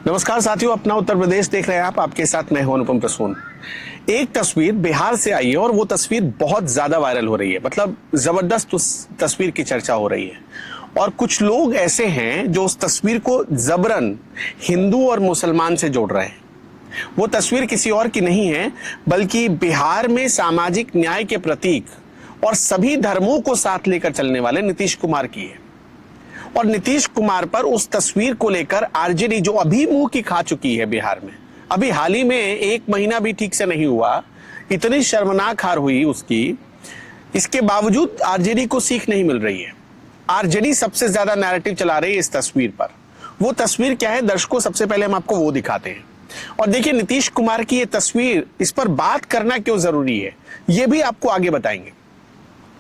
नमस्कार साथियों, अपना उत्तर प्रदेश देख रहे हैं आप। आपके साथ मैं हूं अनुपम प्रसून। एक तस्वीर बिहार से आई है और वो तस्वीर बहुत ज्यादा वायरल हो रही है। मतलब जबरदस्त उस तस्वीर की चर्चा हो रही है और कुछ लोग ऐसे हैं जो उस तस्वीर को जबरन हिंदू और मुसलमान से जोड़ रहे हैं। वो तस्वीर किसी और की नहीं है बल्कि बिहार में सामाजिक न्याय के प्रतीक और सभी धर्मों को साथ लेकर चलने वाले नीतीश कुमार की है। और नीतीश कुमार पर उस तस्वीर को लेकर आरजेडी जो अभी मुंह की खा चुकी है बिहार में, अभी हाल ही में 1 महीना भी ठीक से नहीं हुआ, इतनी शर्मनाक हार हुई उसकी, इसके बावजूद आरजेडी को सीख नहीं मिल रही है। आरजेडी सबसे ज्यादा नैरेटिव चला रही है इस तस्वीर पर। वो तस्वीर क्या है दर्शकों, सबसे पहले हम आपको वो दिखाते हैं। और देखिए नीतीश कुमार की ये तस्वीर, इस पर बात करना क्यों जरूरी है ये भी आपको आगे बताएंगे।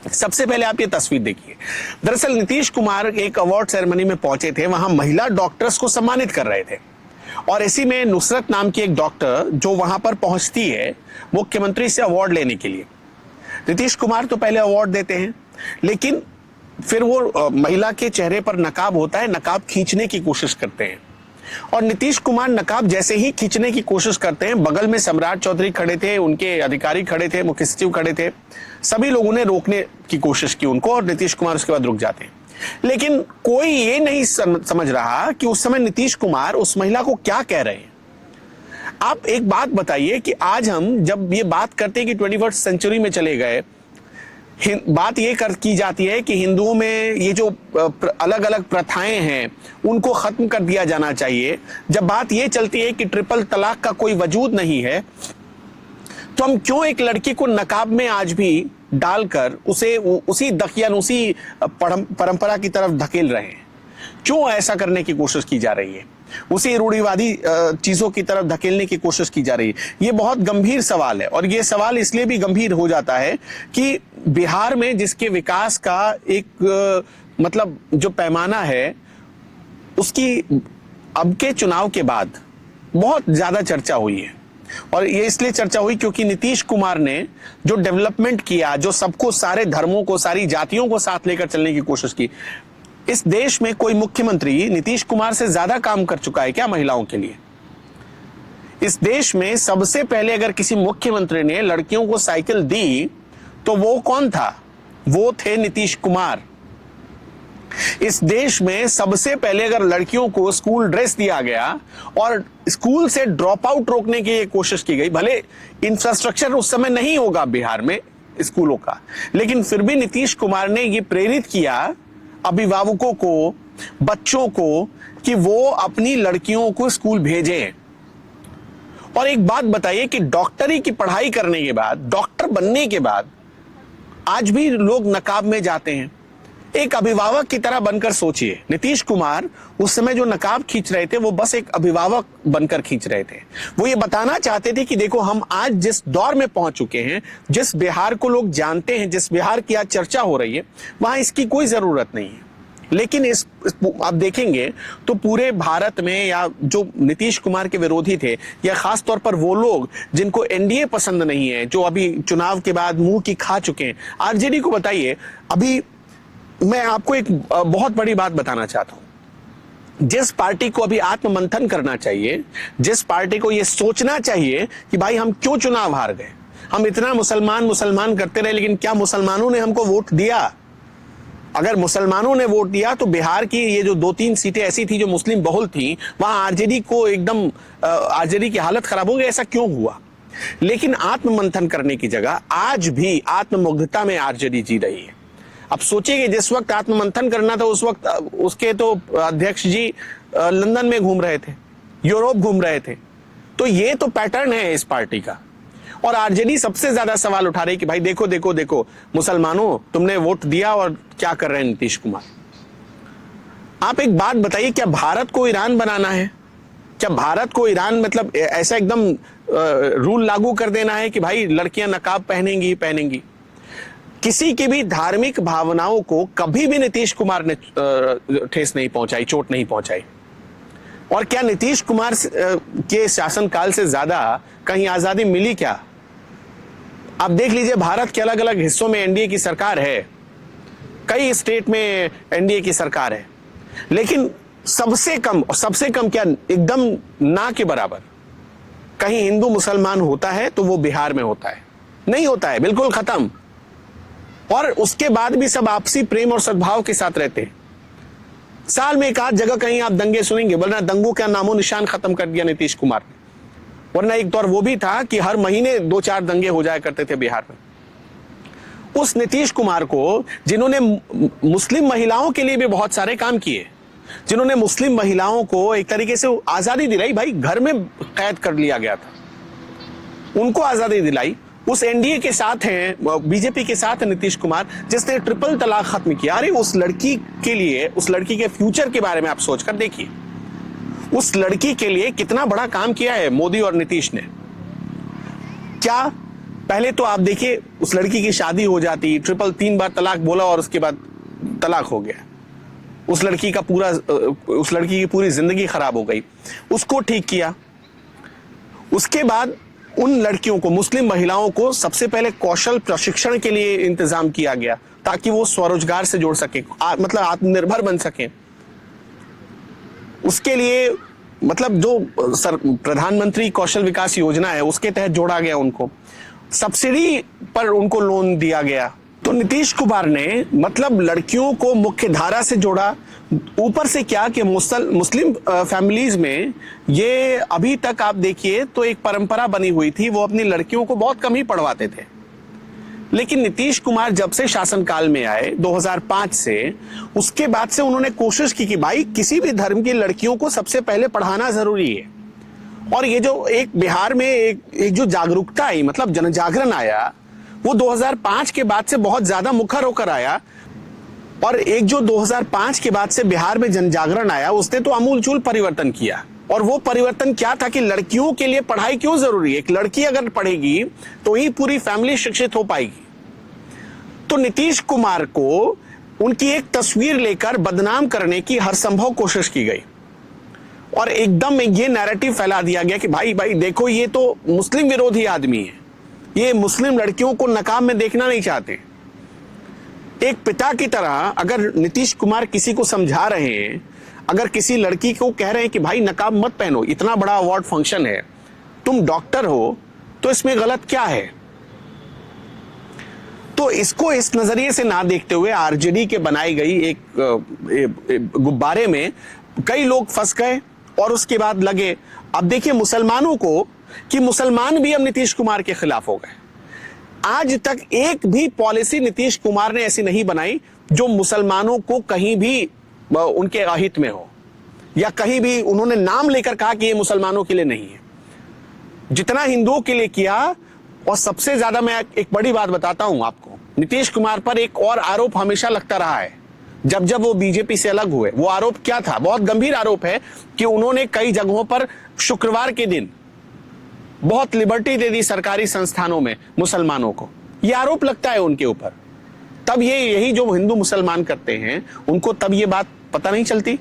सबसे पहले आप ये तस्वीर देखिए। दरअसल नीतीश कुमार एक अवार्ड सेरेमनी में पहुंचे थे, वहां महिला डॉक्टर्स को सम्मानित कर रहे थे और इसी में नुसरत नाम की एक डॉक्टर जो वहां पर पहुंचती है मुख्यमंत्री से अवार्ड लेने के लिए। नीतीश कुमार तो पहले अवार्ड देते हैं, लेकिन फिर वो महिला के चेहरे पर नकाब होता है, नकाब खींचने की कोशिश करते हैं और नीतीश कुमार नकाब जैसे ही खींचने की कोशिश करते हैं, बगल में सम्राट चौधरी खड़े थे, उनके अधिकारी खड़े थे, मुख्य सचिव खड़े थे, सभी लोगों ने रोकने की कोशिश की उनको और नीतीश कुमार उसके बाद रुक जाते हैं। लेकिन कोई ये नहीं समझ रहा कि उस समय नीतीश कुमार उस महिला को क्या कह रहे हैं। आप एक बात बताइए कि आज हम जब ये बात करते हैं कि 21st सेंचुरी में चले गए, बात ये की जाती है कि हिंदुओं में ये जो अलग अलग प्रथाएं हैं उनको खत्म कर दिया जाना चाहिए। जब बात ये चलती है कि ट्रिपल तलाक का कोई वजूद नहीं है, तो हम क्यों एक लड़की को नकाब में आज भी डालकर उसे उसी दकियानुसी परंपरा की तरफ धकेल रहे हैं? क्यों ऐसा करने की कोशिश की जा रही है? उसी रूढ़िवादी चीजों की तरफ धकेलने की कोशिश की जा रही है। ये बहुत गंभीर सवाल है और ये सवाल इसलिए भी गंभीर हो जाता है कि बिहार में जिसके विकास का एक मतलब जो पैमाना है, उसकी अब के चुनाव के बाद बहुत ज्यादा चर्चा हुई है। और ये इसलिए चर्चा हुई क्योंकि नीतीश कुमार ने जो डेवलपमेंट किया, जो सबको, सारे धर्मों को, सारी जातियों को साथ लेकर चलने की कोशिश की, इस देश में कोई मुख्यमंत्री नीतीश कुमार से ज्यादा काम कर चुका है क्या महिलाओं के लिए? इस देश में सबसे पहले अगर किसी मुख्यमंत्री ने लड़कियों को साइकिल दी तो वो कौन था? वो थे नीतीश कुमार। इस देश में सबसे पहले अगर लड़कियों को स्कूल ड्रेस दिया गया और स्कूल से ड्रॉप आउट रोकने की कोशिश की गई, भले इंफ्रास्ट्रक्चर उस समय नहीं होगा बिहार में स्कूलों का, लेकिन फिर भी नीतीश कुमार ने ये प्रेरित किया अभिभावकों को, बच्चों को, कि वो अपनी लड़कियों को स्कूल भेजें। और एक बात बताइए कि डॉक्टरी की पढ़ाई करने के बाद, डॉक्टर बनने के बाद आज भी लोग नकाब में जाते हैं। एक अभिभावक की तरह बनकर सोचिए, नीतीश कुमार उस समय जो नकाब खींच रहे थे वो बस एक अभिभावक बनकर खींच रहे थे। वो ये बताना चाहते थे कि देखो हम आज जिस दौर में पहुंच चुके हैं, जिस बिहार को लोग जानते हैं, जिस बिहार की आज चर्चा हो रही है, वहां इसकी कोई जरूरत नहीं है। लेकिन आप देखेंगे तो पूरे भारत में, या जो नीतीश कुमार के विरोधी थे, या खास तौर पर वो लोग जिनको एनडीए पसंद नहीं है, जो अभी चुनाव के बाद मुंह की खा चुके हैं, आरजेडी को बताइए। अभी मैं आपको एक बहुत बड़ी बात बताना चाहता हूं। जिस पार्टी को अभी आत्ममंथन करना चाहिए, जिस पार्टी को यह सोचना चाहिए कि भाई हम क्यों चुनाव हार गए, हम इतना मुसलमान करते रहे, लेकिन क्या मुसलमानों ने हमको वोट दिया? अगर मुसलमानों ने वोट दिया तो बिहार की ये जो 2-3 सीटें ऐसी थी जो मुस्लिम बहुल थी, वहां आरजेडी को एकदम आरजेडी की हालत खराब हो गई। ऐसा क्यों हुआ? लेकिन आत्ममंथन करने की जगह आज भी आत्ममुग्धता में आरजेडी जी रही है। अब सोचिए कि जिस वक्त आत्ममंथन करना था उस वक्त उसके तो अध्यक्ष जी लंदन में घूम रहे थे, यूरोप घूम रहे थे। तो ये तो पैटर्न है इस पार्टी का। और आरजेडी सबसे ज्यादा सवाल उठा रही कि भाई देखो देखो देखो मुसलमानों, तुमने वोट दिया और क्या कर रहे हैं नीतीश कुमार। आप एक बात बताइए, क्या भारत को ईरान बनाना है? क्या भारत को ईरान मतलब ऐसा एकदम रूल लागू कर देना है कि भाई लड़कियां नकाब पहनेंगी? किसी की भी धार्मिक भावनाओं को कभी भी नीतीश कुमार ने ठेस नहीं पहुंचाई, चोट नहीं पहुंचाई। और क्या नीतीश कुमार के शासनकाल से ज्यादा कहीं आजादी मिली क्या? आप देख लीजिए, भारत के अलग अलग हिस्सों में एनडीए की सरकार है, कई स्टेट में एनडीए की सरकार है, लेकिन सबसे कम, और सबसे कम क्या, एकदम ना के बराबर कहीं हिंदू मुसलमान होता है तो वो बिहार में होता है, नहीं होता है, बिल्कुल खत्म। और उसके बाद भी सब आपसी प्रेम और सद्भाव के साथ रहते हैं। साल में एक आध जगह कहीं आप दंगे सुनेंगे, वरना दंगों का नामो निशान खत्म कर दिया नीतीश कुमार ने। वरना एक दौर वो भी था कि हर महीने 2-4 दंगे हो जाया करते थे बिहार में। उस नीतीश कुमार को, जिन्होंने मुस्लिम महिलाओं के लिए भी बहुत सारे काम किए, जिन्होंने मुस्लिम महिलाओं को एक तरीके से आजादी दिलाई, भाई घर में कैद कर लिया गया था, उनको आजादी दिलाई। उस एनडीए के साथ हैं, बीजेपी के साथ है नीतीश कुमार, जिसने ट्रिपल तलाक खत्म किया। अरे उस लड़की के लिए, उस लड़की के फ्यूचर के बारे में आप सोचकर देखिए, उस लड़की के लिए कितना बड़ा काम किया है मोदी और नीतीश ने। क्या पहले तो आप देखिए, उस लड़की की शादी हो जाती, 3 बार तलाक बोला और उसके बाद तलाक हो गया, उस लड़की की पूरी जिंदगी खराब हो गई। उसको ठीक किया। उसके बाद उन लड़कियों को, मुस्लिम महिलाओं को सबसे पहले कौशल प्रशिक्षण के लिए इंतजाम किया गया, ताकि वो स्वरोजगार से जुड़ सके, मतलब आत्मनिर्भर बन सके। उसके लिए मतलब जो प्रधानमंत्री कौशल विकास योजना है, उसके तहत जोड़ा गया उनको, सब्सिडी पर उनको लोन दिया गया। तो नीतीश कुमार ने मतलब लड़कियों को मुख्य धारा से जोड़ा। ऊपर से क्या कि मुस्लिम फैमिलीज में ये अभी तक आप देखिए तो एक परंपरा बनी हुई थी, वो अपनी लड़कियों को बहुत कम ही पढ़वाते थे। लेकिन नीतीश कुमार जब से शासनकाल में आए 2005 से, उसके बाद से उन्होंने कोशिश की कि भाई किसी भी धर्म की लड़कियों को सबसे पहले पढ़ाना जरूरी है। और ये जो एक बिहार में एक जो जागरूकता आई, मतलब जनजागरण आया, वो 2005 के बाद से बहुत ज्यादा मुखर होकर आया। और एक जो 2005 के बाद से बिहार में जनजागरण आया, उसने तो आमूलचूल परिवर्तन किया। और वो परिवर्तन क्या था कि लड़कियों के लिए पढ़ाई क्यों जरूरी है। एक लड़की अगर पढ़ेगी तो ही पूरी फैमिली शिक्षित हो पाएगी। तो नीतीश कुमार को उनकी एक तस्वीर लेकर बदनाम करने की हर संभव कोशिश की गई, और एकदम ये नैरेटिव फैला दिया गया कि भाई देखो, ये तो मुस्लिम विरोधी आदमी है, ये मुस्लिम लड़कियों को नकाब में देखना नहीं चाहते। एक पिता की तरह अगर नीतीश कुमार किसी को समझा रहे हैं, अगर किसी लड़की को कह रहे हैं कि भाई नकाब मत पहनो, इतना बड़ा अवार्ड फंक्शन है, तुम डॉक्टर हो, तो इसमें गलत क्या है। तो इसको इस नजरिए से ना देखते हुए आरजेडी के बनाई गई एक गुब्बारे में कई लोग फंस गए, और उसके बाद लगे, अब देखिए मुसलमानों को, कि मुसलमान भी अब नीतीश कुमार के खिलाफ हो गए। आज तक एक भी पॉलिसी नीतीश कुमार ने ऐसी नहीं बनाई जो मुसलमानों को कहीं भी उनके अहित में हो, या कहीं भी उन्होंने नाम लेकर कहा कि ये मुसलमानों के लिए नहीं है। जितना हिंदुओं के लिए किया, और सबसे ज्यादा मैं एक बड़ी बात बताता हूं आपको, नीतीश कुमार पर एक और आरोप हमेशा लगता रहा है जब वो बीजेपी से अलग हुए। वो आरोप क्या था? बहुत गंभीर आरोप है कि उन्होंने कई जगहों पर शुक्रवार के दिन बहुत लिबर्टी दे दी सरकारी संस्थानों में मुसलमानों को। यह आरोप लगता है उनके ऊपर। तब यही जो हिंदू मुसलमान करते हैं, उनको तब ये बात पता नहीं चलती।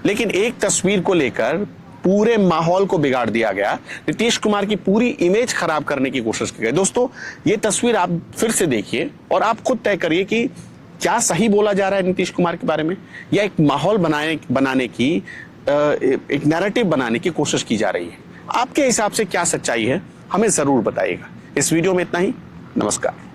लेकिन एक तस्वीर को लेकर पूरे माहौल को बिगाड़ दिया गया, नीतीश कुमार की पूरी इमेज खराब करने की कोशिश की गई। दोस्तों, ये तस्वीर आप फिर से देखिए और आप खुद तय करिए कि क्या सही बोला जा रहा है नीतीश कुमार के बारे में, या एक माहौल बनाने की, एक नैरेटिव बनाने की कोशिश की जा रही है। आपके हिसाब से क्या सच्चाई है, हमें जरूर बताइएगा। इस वीडियो में इतना ही। नमस्कार।